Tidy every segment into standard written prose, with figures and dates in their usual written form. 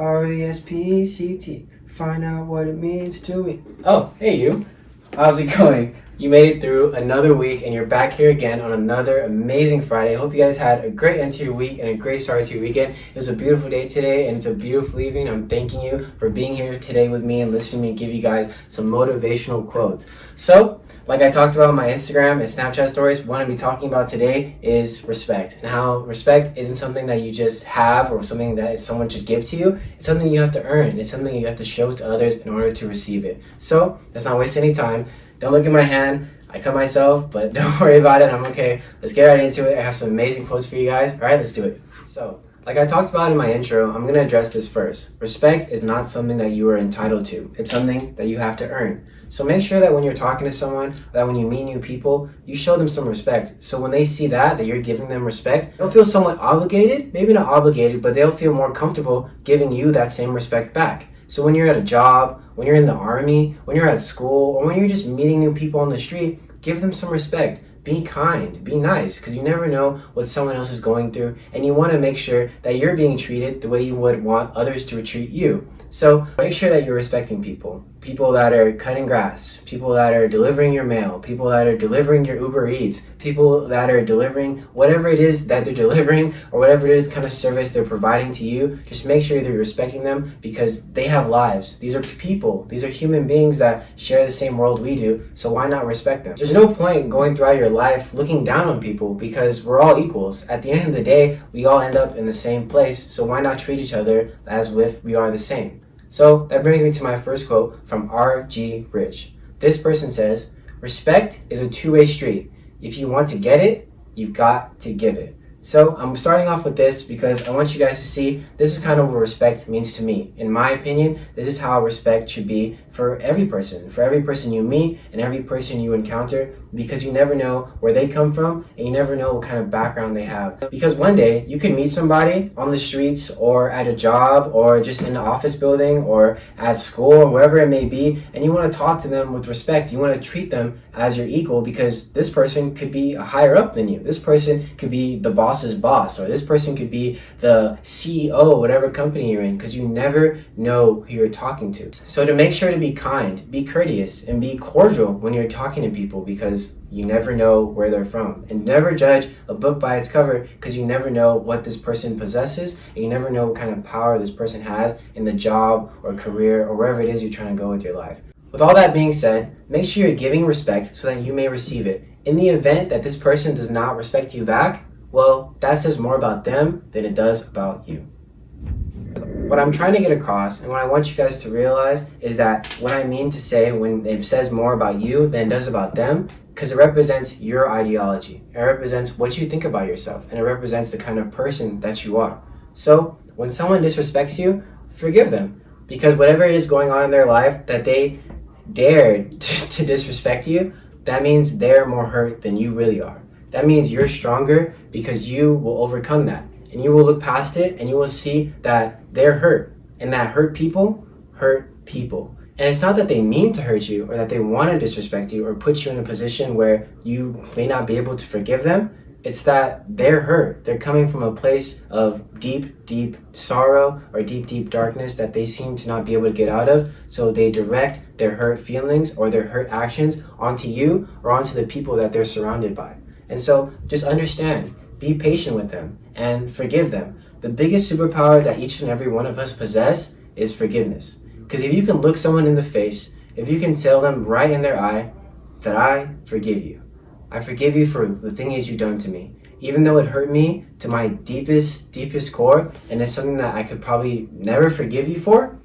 RESPECT. Find out what it means to me. Oh, hey you. How's it going? You made it through another week and you're back here again on another amazing Friday. I hope you guys had a great end to your week and a great start to your weekend. It was a beautiful day today and it's a beautiful evening. I'm thanking you for being here today with me and listening to me give you guys some motivational quotes. So, like I talked about in my Instagram and Snapchat stories, what I'm going to be talking about today is respect. And how respect isn't something that you just have or something that someone should give to you. It's something you have to earn. It's something you have to show to others in order to receive it. So, let's not waste any time. Don't look at my hand. I cut myself, but don't worry about it. I'm okay. Let's get right into it. I have some amazing quotes for you guys. All right, let's do it. So, like I talked about in my intro, I'm going to address this first. Respect is not something that you are entitled to. It's something that you have to earn. So make sure that when you're talking to someone, that when you meet new people, you show them some respect. So when they see that you're giving them respect, they'll feel somewhat obligated, maybe not obligated, but they'll feel more comfortable giving you that same respect back. So when you're at a job, when you're in the army, when you're at school, or when you're just meeting new people on the street, give them some respect. Be kind, be nice, because you never know what someone else is going through, and you want to make sure that you're being treated the way you would want others to treat you. So make sure that you're respecting people. People that are cutting grass, people that are delivering your mail, people that are delivering your Uber Eats, people that are delivering whatever it is that they're delivering or whatever it is kind of service they're providing to you. Just make sure that you're respecting them because they have lives. These are people. These are human beings that share the same world we do. So why not respect them? There's no point going throughout your life looking down on people because we're all equals. At the end of the day, we all end up in the same place. So why not treat each other as if we are the same? So that brings me to my first quote from R.G. Rich. This person says, "Respect is a two-way street. If you want to get it, you've got to give it." So I'm starting off with this because I want you guys to see this is kind of what respect means to me. In my opinion, this is how respect should be for every person you meet and every person you encounter, because you never know where they come from and you never know what kind of background they have. Because one day you can meet somebody on the streets or at a job or just in an office building or at school or wherever it may be, and you want to talk to them with respect. You want to treat them as your equal because this person could be higher up than you. This person could be the boss's boss, or this person could be the CEO, whatever company you're in, because you never know who you're talking to. So to make sure to be kind, be courteous, and be cordial when you're talking to people, because you never know where they're from. And never judge a book by its cover, because you never know what this person possesses, and you never know what kind of power this person has in the job or career or wherever it is you're trying to go with your life. With all that being said, make sure you're giving respect so that you may receive it. In the event that this person does not respect you back, well, that says more about them than it does about you. What I'm trying to get across and what I want you guys to realize is that what I mean to say when it says more about you than it does about them, because it represents your ideology. It represents what you think about yourself, and it represents the kind of person that you are. So when someone disrespects you, forgive them, because whatever it is going on in their life that they dared to disrespect you, that means they're more hurt than you really are. That means you're stronger because you will overcome that. And you will look past it and you will see that they're hurt. And that hurt people hurt people. And it's not that they mean to hurt you or that they want to disrespect you or put you in a position where you may not be able to forgive them. It's that they're hurt. They're coming from a place of deep, deep sorrow or deep, deep darkness that they seem to not be able to get out of. So they direct their hurt feelings or their hurt actions onto you or onto the people that they're surrounded by. And so just understand, be patient with them and forgive them. The biggest superpower that each and every one of us possess is forgiveness. Because if you can look someone in the face, if you can tell them right in their eye that I forgive you. I forgive you for the thing that you've done to me. Even though it hurt me to my deepest, deepest core, and it's something that I could probably never forgive you for,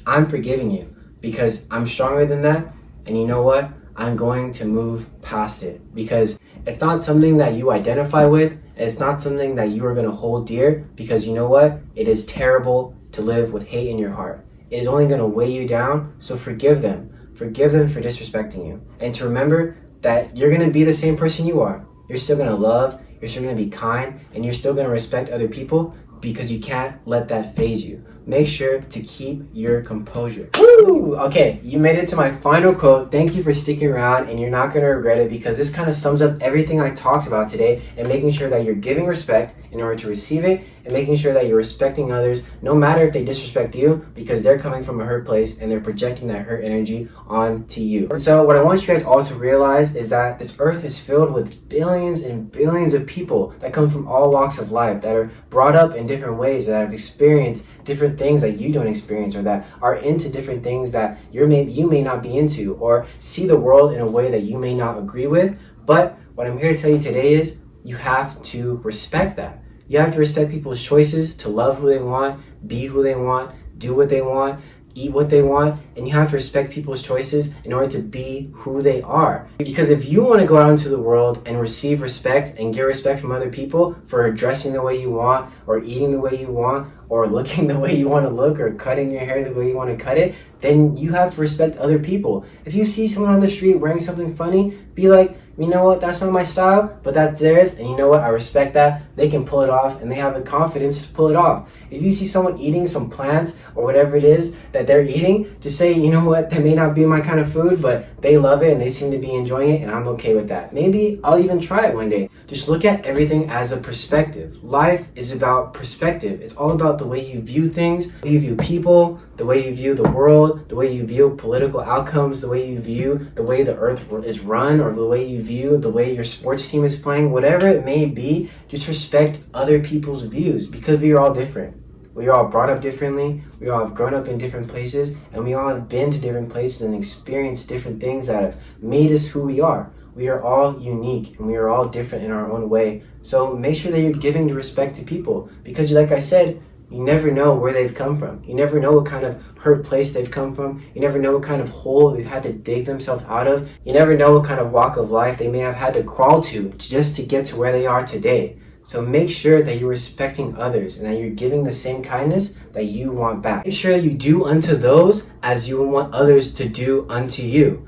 I'm forgiving you because I'm stronger than that. And you know what? I'm going to move past it because it's not something that you identify with. It's not something that you are going to hold dear, because you know what? It is terrible to live with hate in your heart. It is only going to weigh you down. So forgive them. Forgive them for disrespecting you. And to remember that you're going to be the same person you are. You're still going to love. You're still going to be kind. And you're still going to respect other people, because you can't let that phase you. make sure to keep your composure. Woo! Okay, you made it to my final quote. Thank you for sticking around, and you're not going to regret it because this kind of sums up everything I talked about today, and making sure that you're giving respect in order to receive it, and making sure that you're respecting others no matter if they disrespect you, because they're coming from a hurt place and they're projecting that hurt energy onto you. And so what I want you guys all to realize is that this earth is filled with billions and billions of people that come from all walks of life, that are brought up in different ways, that have experienced different things that you don't experience, or that are into different things that you may not be into, or see the world in a way that you may not agree with. But what I'm here to tell you today is you have to respect that. You have to respect people's choices to love who they want, be who they want, do what they want, eat what they want, and you have to respect people's choices in order to be who they are. Because if you want to go out into the world and receive respect and get respect from other people for dressing the way you want, or eating the way you want, or looking the way you want to look, or cutting your hair the way you want to cut it, then you have to respect other people. If you see someone on the street wearing something funny, be like, you know what, that's not my style, but that's theirs, and you know what, I respect that. They can pull it off, and they have the confidence to pull it off. If you see someone eating some plants or whatever it is that they're eating, just say, you know what, that may not be my kind of food, but they love it and they seem to be enjoying it, and I'm okay with that. Maybe I'll even try it one day. Just look at everything as a perspective. Life is about perspective. It's all about the way you view things, the way you view people, the way you view the world, the way you view political outcomes, the way you view the way the earth is run, or the way you view the way your sports team is playing, whatever it may be. Just respect other people's views, because we are all different. We are all brought up differently, we all have grown up in different places, and we all have been to different places and experienced different things that have made us who we are. We are all unique, and we are all different in our own way. So make sure that you're giving the respect to people, because like I said, you never know where they've come from. You never know what kind of hurt place they've come from. You never know what kind of hole they've had to dig themselves out of. You never know what kind of walk of life they may have had to crawl to just to get to where they are today. So make sure that you're respecting others and that you're giving the same kindness that you want back. Make sure you do unto those as you want others to do unto you.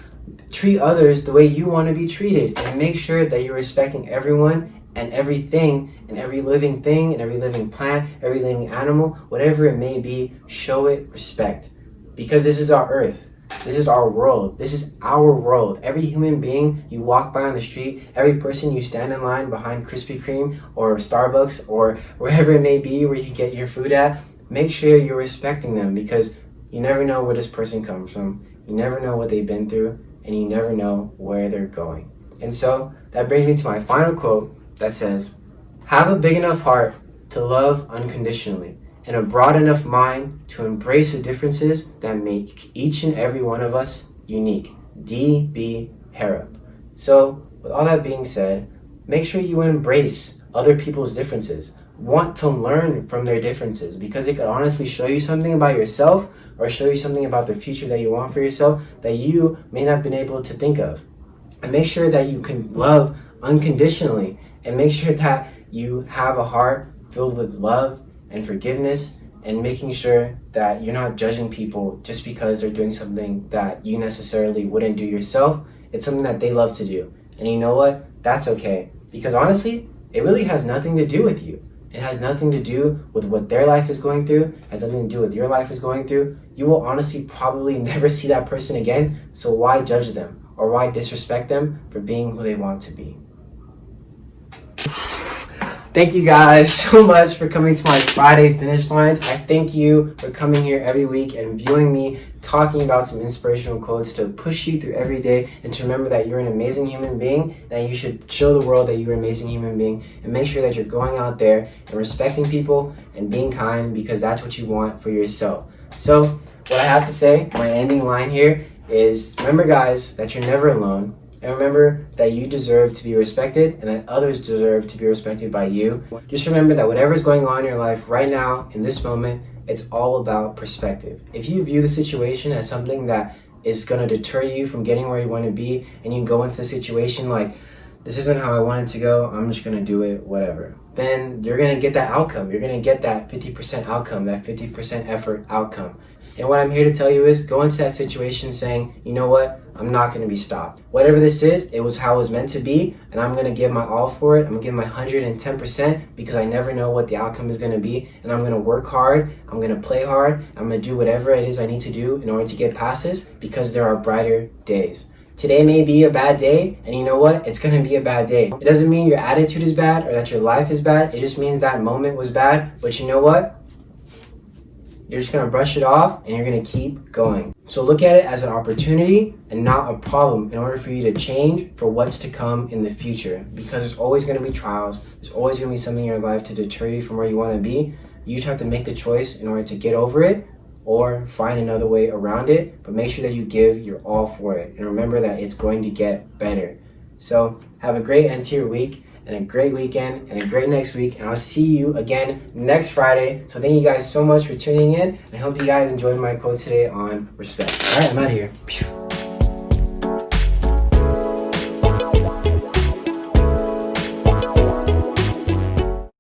Treat others the way you want to be treated, and make sure that you're respecting everyone and everything, and every living thing, and every living plant, every living animal, whatever it may be. Show it respect, because this is our earth. This is our world. This is our world. Every human being you walk by on the street, every person you stand in line behind Krispy Kreme or Starbucks or wherever it may be where you get your food at, make sure you're respecting them, because you never know where this person comes from. You never know what they've been through, and you never know where they're going. And so that brings me to my final quote that says, have a big enough heart to love unconditionally, and a broad enough mind to embrace the differences that make each and every one of us unique. D.B. Harrop. So, with all that being said, make sure you embrace other people's differences. Want to learn from their differences, because it could honestly show you something about yourself, or show you something about the future that you want for yourself that you may not have been able to think of. And make sure that you can love unconditionally, and make sure that you have a heart filled with love and forgiveness, and making sure that you're not judging people just because they're doing something that you necessarily wouldn't do yourself. It's something that they love to do. And you know what? That's okay. Because honestly, it really has nothing to do with you. It has nothing to do with what their life is going through. It has nothing to do with your life is going through. You will honestly probably never see that person again. So why judge them? Or why disrespect them for being who they want to be? Thank you guys so much for coming to my Friday finish lines. I thank you for coming here every week and viewing me talking about some inspirational quotes to push you through every day, and to remember that you're an amazing human being, that you should show the world that you're an amazing human being, and make sure that you're going out there and respecting people and being kind, because that's what you want for yourself. So what I have to say, my ending line here is, remember guys, that you're never alone. And remember that you deserve to be respected, and that others deserve to be respected by you. Just remember that whatever's going on in your life right now, in this moment, it's all about perspective. If you view the situation as something that is going to deter you from getting where you want to be, and you go into the situation like, this isn't how I want it to go, I'm just going to do it, whatever, then you're going to get that outcome. You're going to get that 50% outcome, that 50% effort outcome. And what I'm here to tell you is go into that situation saying, you know what? I'm not going to be stopped. Whatever this is, it was how it was meant to be, and I'm going to give my all for it. I'm going to give my 110% because I never know what the outcome is going to be, and I'm going to work hard. I'm going to play hard. I'm going to do whatever it is I need to do in order to get past this because there are brighter days. Today may be a bad day, and you know what? It's going to be a bad day. It doesn't mean your attitude is bad or that your life is bad. It just means that moment was bad, but you know what? You're just going to brush it off and you're going to keep going. So look at it as an opportunity and not a problem in order for you to change for what's to come in the future. Because there's always going to be trials. There's always going to be something in your life to deter you from where you want to be. You just have to make the choice in order to get over it or find another way around it. But make sure that you give your all for it. And remember that it's going to get better. So have a great end to your week, and a great weekend, and a great next week, and I'll see you again next Friday. So thank you guys so much for tuning in. I hope you guys enjoyed my quote today on respect. All right, I'm out of here.